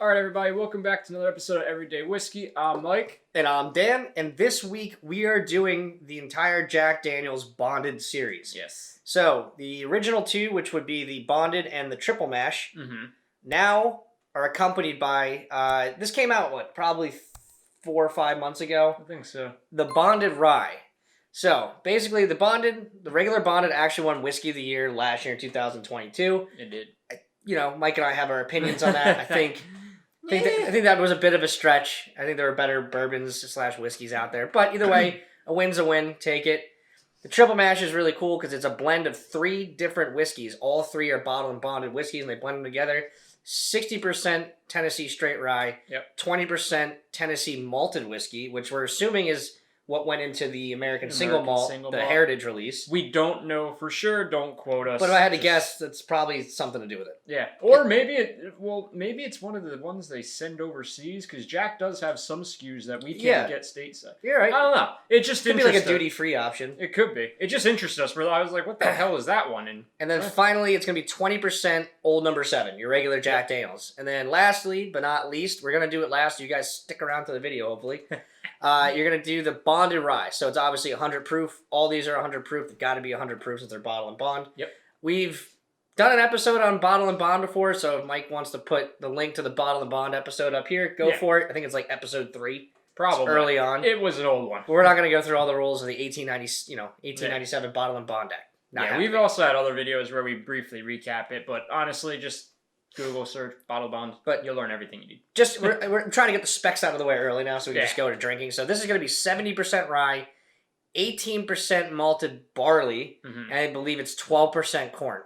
All right, everybody, welcome back to another episode of Everyday Whiskey. I'm Mike. And I'm Dan, and this week we are doing the entire Jack Daniel's Bonded series. Yes. So, the original two, which would be the Bonded and the Triple Mash, now are accompanied by, this came out, probably 4 or 5 months ago? I think so. The Bonded Rye. So, basically, the regular Bonded actually won Whiskey of the Year last year in 2022. It did. Mike and I have our opinions on that. I think that was a bit of a stretch. I think there are better bourbons / whiskeys out there. But either way, a win's a win. Take it. The Triple Mash is really cool because it's a blend of 3 different whiskeys. All 3 are bottled and bonded whiskeys, and they blend them together. 60% Tennessee straight rye. Yep. 20% Tennessee malted whiskey, which we're assuming is what went into the American single malt, Heritage release. We don't know for sure. Don't quote us. But if I had to guess, that's probably something to do with it. Yeah. Or maybe it's one of the ones they send overseas, because Jack does have some SKUs that we can't get stateside. You're right. I don't know. It just could be like a duty-free option. It could be. It just interested us. I was like, what the hell is that one? And then finally, it's going to be 20% Old Number 7, your regular Jack Daniels. And then lastly, but not least, we're going to do it last. You guys stick around to the video, hopefully. You're going to do the Bonded Rye. So it's obviously 100 proof. All these are 100 proof. They've got to be 100 proof since they're bottle and bond. Yep. We've done an episode on bottle and bond before, so if Mike wants to put the link to the bottle and bond episode up here, go for it. I think it's like episode 3. Probably. It's early on. It was an old one. We're not going to go through all the rules of the 1897 Bottle and Bond Act. We've also had other videos where we briefly recap it, but honestly, just Google search bottle bond, but you'll learn everything you need. Just we're trying to get the specs out of the way early now, so we can just go to drinking. So this is going to be 70% rye, 18% malted barley, and I believe it's 12% corn.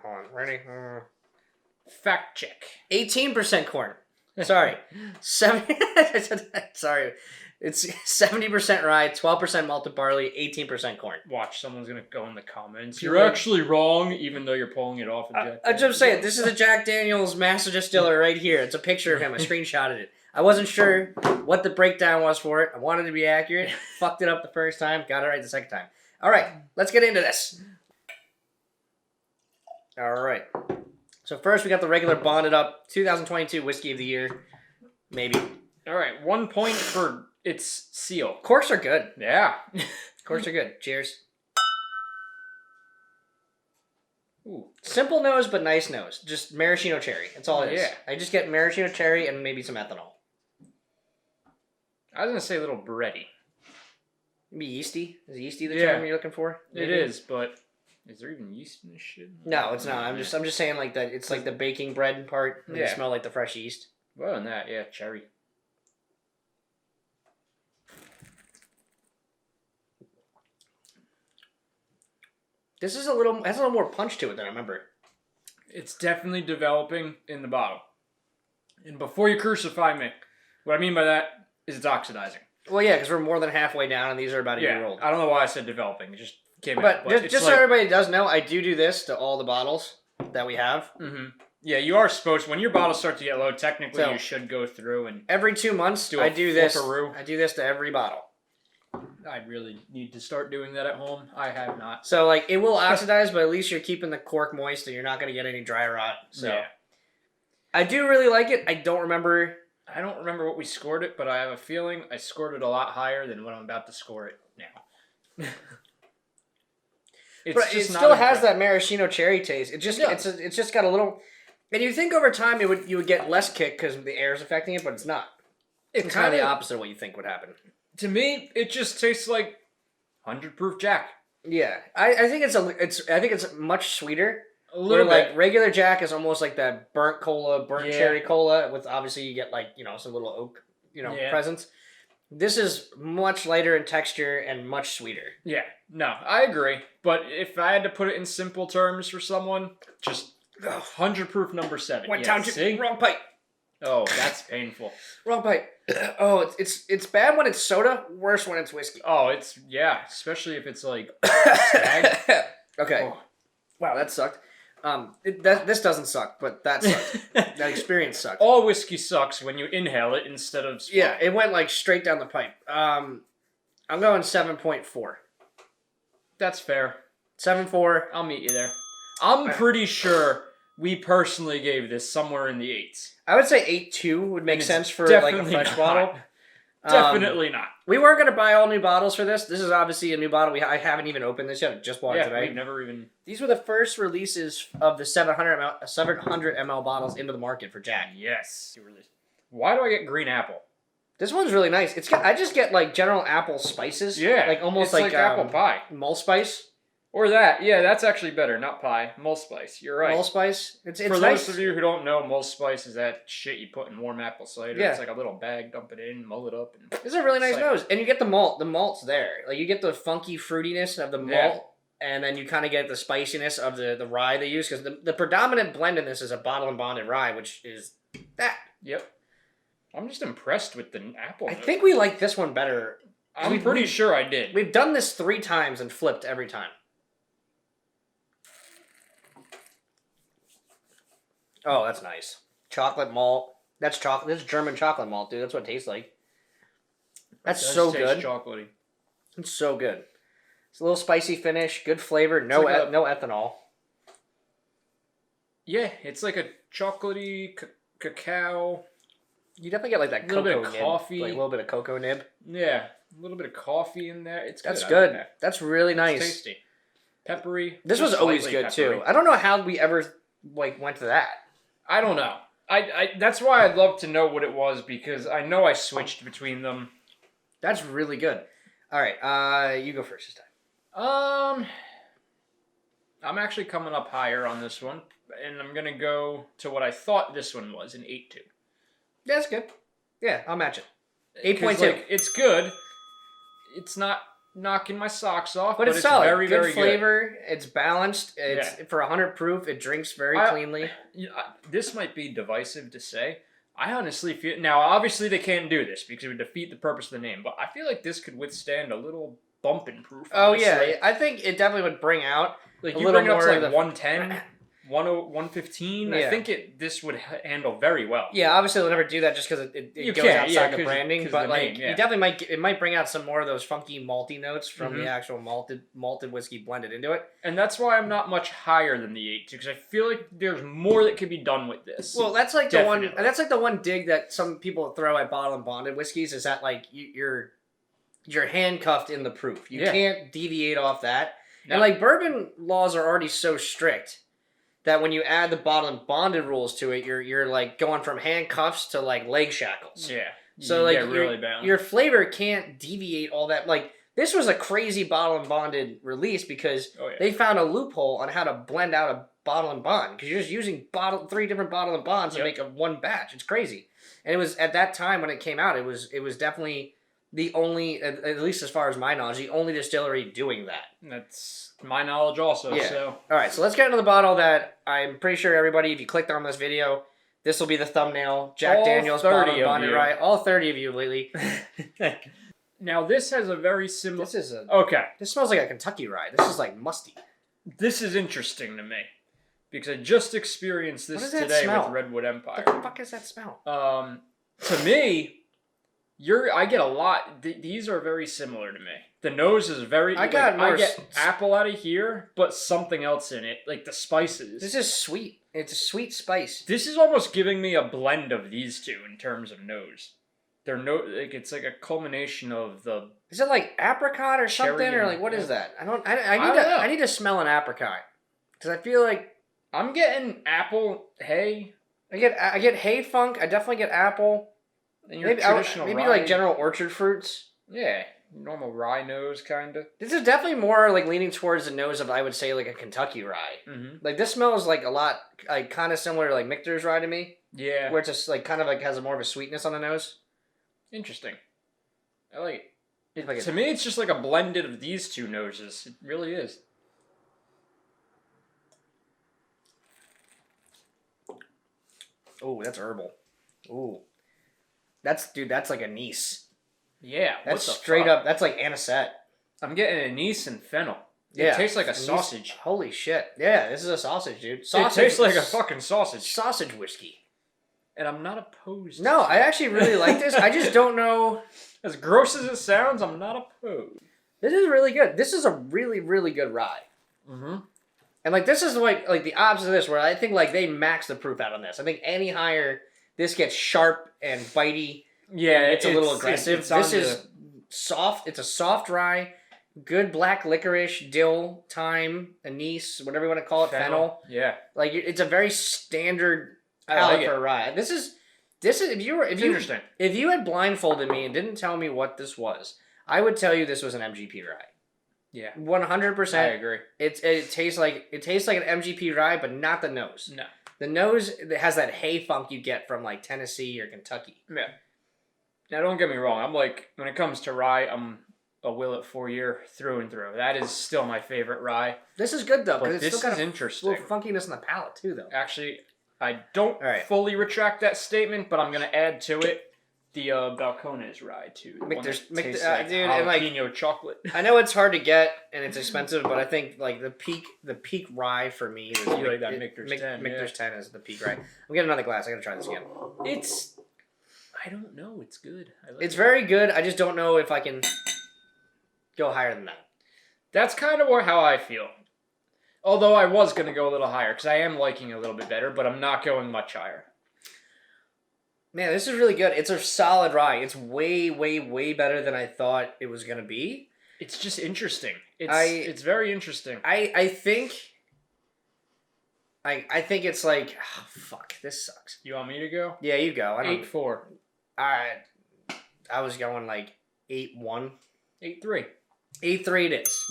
Hold on, ready? Fact check. 18% corn. Sorry, Sorry. It's 70% rye, 12% malted barley, 18% corn. Watch, someone's going to go in the comments. You're actually wrong, even though you're pulling it off of Jack Daniels. I'm just saying, this is a Jack Daniels master distiller right here. It's a picture of him. I screenshotted it. I wasn't sure what the breakdown was for it. I wanted to be accurate. Fucked it up the first time. Got it right the second time. All right, let's get into this. All right. So first, we got the regular bonded up 2022 Whiskey of the Year. Maybe. All right, 1 point for its seal. Corks are good. Yeah. Corks are good. Cheers. Ooh. Simple nose, but nice nose. Just maraschino cherry. That's all it is. Yeah. I just get maraschino cherry and maybe some ethanol. I was going to say a little bready. Maybe yeasty? Is yeasty the term you're looking for? Maybe? It is, but is there even yeast in this shit? No, it's not. I'm just saying like that. It's like the baking bread part. And you smell like the fresh yeast. Well, than that, cherry. This is has a little more punch to it than I remember. It's definitely developing in the bottle. And before you crucify me, what I mean by that is it's oxidizing. Well, yeah, because we're more than halfway down, and these are about a year old. I don't know why I said developing. It just came out. But just so everybody does know, I do this to all the bottles that we have. Mm-hmm. Yeah, you are supposed to. When your bottles start to get low, technically you should go through and... Every 2 months, I do this. I do this to every bottle. I really need to start doing that at home. I have not. So, like, it will oxidize, but at least you're keeping the cork moist and you're not going to get any dry rot. So, yeah. I do really like it. I don't remember what we scored it, but I have a feeling I scored it a lot higher than what I'm about to score it now. But it still has that maraschino cherry taste. It just it's just got a little... And you think over time you would get less kick because the air is affecting it, but it's not. It's kind of the opposite of what you think would happen. To me, it just tastes like 100 proof Jack. Yeah, I think it's much sweeter. A little bit. Like regular Jack is almost like that burnt cherry cola. With obviously you get like some little oak presence. This is much lighter in texture and much sweeter. Yeah, no, I agree. But if I had to put it in simple terms for someone, just 100 proof number 7. Went down to wrong pipe. Oh, that's painful. Wrong pipe. Oh, it's bad when it's soda, worse when it's whiskey. Oh, especially if it's like stag. Okay. Oh. Wow, that sucked. This doesn't suck, but that sucked. That experience sucked. All whiskey sucks when you inhale it instead of swallow. Yeah, it went like straight down the pipe. I'm going 7.4. That's fair. 7.4. I'll meet you there. I'm pretty sure we personally gave this somewhere in the 8s. I would say 8.2 would make And it's sense for like a definitely fresh not. bottle. Definitely not. We weren't going to buy all new bottles for this. This is obviously a new bottle. I haven't even opened this yet. I just bought it today. We've never even... These were the first releases of the 700 ml bottles into the market for Jack. Yes. Why do I get green apple? This one's really nice. I just get like general apple spices. Yeah. Like almost it's like apple pie. Mullspice. Or that. Yeah, that's actually better. Not pie. Mullspice. You're right. Mullspice. It's For nice. those of you who don't know, mullspice is that shit you put in warm apple cider. Yeah. It's like a little bag, dump it in, mull it up. And This is a really nice like, nose. And you get the malt. The malt's there. Like you get the funky fruitiness of the malt. Yeah. And then you kind of get the spiciness of the rye they use. Because the predominant blend in this is a bottle and bonded rye, which is that. Yep. I'm just impressed with the apple. I think we like this one better. I'm pretty sure I did. We've done this 3 times and flipped every time. Oh, that's nice. Chocolate malt. That's chocolate. This is German chocolate malt, dude. That's what it tastes like. That's so good. Chocolatey. It's so good. It's a little spicy finish, good flavor, no like no ethanol. Yeah, it's like a chocolatey cacao. You definitely get like that little cocoa bit of nib, coffee. like a little bit of cocoa nib. Yeah, a little bit of coffee in there. It's good. That's I good. like that. That's really nice. It's tasty. Peppery. This was just always slightly good peppery. too. I don't know how we ever like went to that. I don't know. I that's why I'd love to know what it was because I know I switched between them. That's really good. All right, you go first this time. I'm actually coming up higher on this one, and I'm gonna go to what I thought this one was, an 8.2. That's good. Yeah, I'll match it. 8.2. 8.2. Like, it's good. It's not knocking my socks off, But it's solid. very, good very flavor. It's balanced. It's for 100 proof. It drinks very cleanly. This might be divisive to say. I honestly feel now. Obviously, they can't do this because it would defeat the purpose of the name. But I feel like this could withstand a little bump in proof. Oh honestly. yeah, I think it definitely would bring out like a you little bring it up more to of like the 110, 115. Yeah. I think this would handle very well. Yeah, obviously they'll never do that just because it You goes can't, outside yeah, the branding. 'cause But the like, name, yeah. you definitely might bring out some more of those funky malty notes from Mhm. the actual malted whiskey blended into it. And that's why I'm not much higher than the 8.2 because I feel like there's more that could be done with this. Well, that's like Definitely. that's like the one dig that some people throw at bottle and bonded whiskeys is that like you're handcuffed in the proof. You Yeah. can't deviate off that. No. And like bourbon laws are already so strict that when you add the bottle and bonded rules to it, you're like going from handcuffs to like leg shackles. Yeah. So You like get really balanced. your flavor can't deviate all that. Like this was a crazy bottle and bonded release because Oh, yeah. they found a loophole on how to blend out a bottle and bond because you're just using 3 different bottle and bonds to make one batch. It's crazy. And it was at that time when it came out, it was definitely the only, at least as far as my knowledge, the only distillery doing that. That's my knowledge also. Yeah. So All right, so let's get into the bottle that I'm pretty sure everybody, if you clicked on this video, this will be the thumbnail. Jack All Daniels 30 bottle and of bonded you. rye. All 30 of you lately. now this has a very similar. This smells like a Kentucky rye. This is like musty. This is interesting to me because I just experienced What this does that today smell? with Redwood Empire. What the fuck is that smell? To me, I get a lot. These are very similar to me. The nose is very. I get apple out of here, but something else in it, like the spices. This is sweet. It's a sweet spice. This is almost giving me a blend of these two in terms of nose. It's like a culmination of the. Is it like apricot or something, Cherry or like what is that? I don't know. I need to smell an apricot because I feel like I'm getting apple hay. I get hay funk. I definitely get apple. And your traditional maybe rye. like General Orchard fruits. Yeah, normal rye nose kind of. This is definitely more like leaning towards the nose of I would say like a Kentucky rye. Mm-hmm. Like this smells like a lot like kind of similar to like Michter's rye to me. Yeah. Where it's just like kind of like has more of a sweetness on the nose. Interesting. I like it. Like To me, it's just like a blended of these two noses. It really is. Oh, that's herbal. Ooh. That's like anise. Yeah. That's what the straight fuck? up. That's like anisette. I'm getting anise and fennel. Yeah. It tastes like a Anise- sausage. Holy shit. Yeah, this is a sausage, dude. It tastes like a fucking sausage. sausage whiskey. And I'm not opposed. No, I actually really like this. I just don't know. As gross as it sounds, I'm not opposed. This is really good. This is a really, really good rye. Mm-hmm. And like this is like the opposite of this, where I think like they max the proof out on this. I think any higher, this gets sharp and bitey. Yeah, It's a little aggressive. It's This is soft. It's a soft rye. Good black licorice, dill, thyme, anise, whatever you want to call it, fennel. Yeah, Like it's a very standard I palate like for it. a rye. This is Interesting. if you had blindfolded me and didn't tell me what this was, I would tell you this was an MGP rye. Yeah, 100%. I agree. It tastes like an MGP rye, but not the nose. No. The nose has that hay funk you get from like Tennessee or Kentucky. Yeah. Now, don't get me wrong. I'm like, when it comes to rye, I'm a Willet 4-year through and through. That is still my favorite rye. This is good though, But because it's this still is got a interesting. little funkiness in the palate too, though. Actually, I don't All right. fully retract that statement, but I'm gonna add to it the Balcones rye too. The one that tastes like dude, and, like, jalapeno chocolate. I know it's hard to get and it's expensive, but I think like the peak rye for me is You like that Michter's 10, Michter's 10 is the peak rye. I'm getting another glass. I gotta try this again. I don't know. It's good. I like It's it. very good. I just don't know if I can go higher than that. That's kind of how I feel. Although I was gonna go a little higher because I am liking it a little bit better, but I'm not going much higher. Man, this is really good. It's a solid rye. It's way, way, way better than I thought it was gonna be. It's just interesting. It's very interesting. I think it's like, oh, fuck, this sucks. You want me to go? Yeah, you go. 8-4. I was going like 8-1. 8-3. 8-3 it is.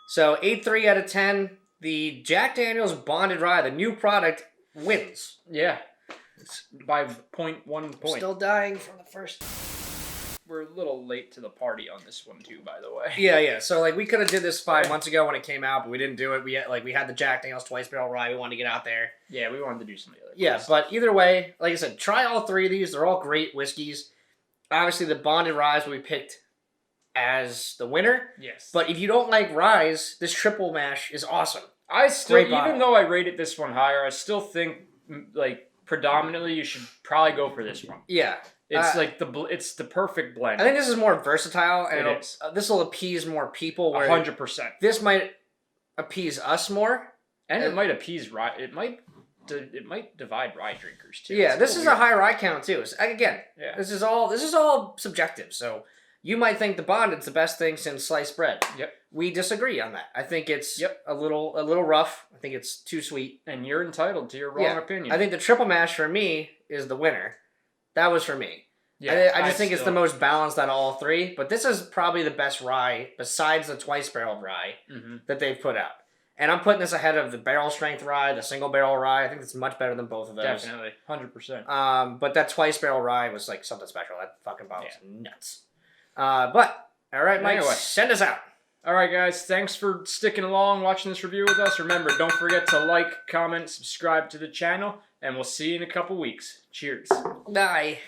So 8-3 out of 10. The Jack Daniel's Bonded Rye, the new product, wins. Yeah. It's by 0.1 point. Still dying from the first. We're a little late to the party on this one too, by the way. Yeah. So like we could have did this 5 months ago when it came out, but we didn't do it. We had the Jack Daniel's Twice Barrel Rye. We wanted to get out there. Yeah, we wanted to do some of the other. Yeah, places. but either way, like I said, try all three of these. They're all great whiskeys. Obviously, the Bonded Ryes we picked as the winner. Yes. But if you don't like ryes, this triple mash is awesome. I still, Great even bottle. though I rated this one higher, I still think like predominantly you should probably go for this one. Yeah. It's it's the perfect blend. I think this is more versatile, and It is. This will appease more people. Where 100%. this might appease us more. And it might appease rye. It might divide rye drinkers too. Yeah, It's this is weird. a high rye count too. So, again, Yeah. this is all subjective. So you might think the Bonded's the best thing since sliced bread. Yep. We disagree on that. I think it's Yep. a little rough. I think it's too sweet. And you're entitled to your wrong opinion. I think the triple mash for me is the winner. That was for me. Yeah, I just think it's the most balanced out of all three. But this is probably the best rye besides the twice barreled rye that they've put out. And I'm putting this ahead of the barrel strength rye, the single barrel rye. I think it's much better than both of those. Definitely, 100%. But that twice barrel rye was like something special. That fucking bottle's nuts. But all right, Mike, Anyway. send us out. All right, guys. Thanks for sticking along, watching this review with us. Remember, don't forget to like, comment, subscribe to the channel, and we'll see you in a couple weeks. Cheers. Bye.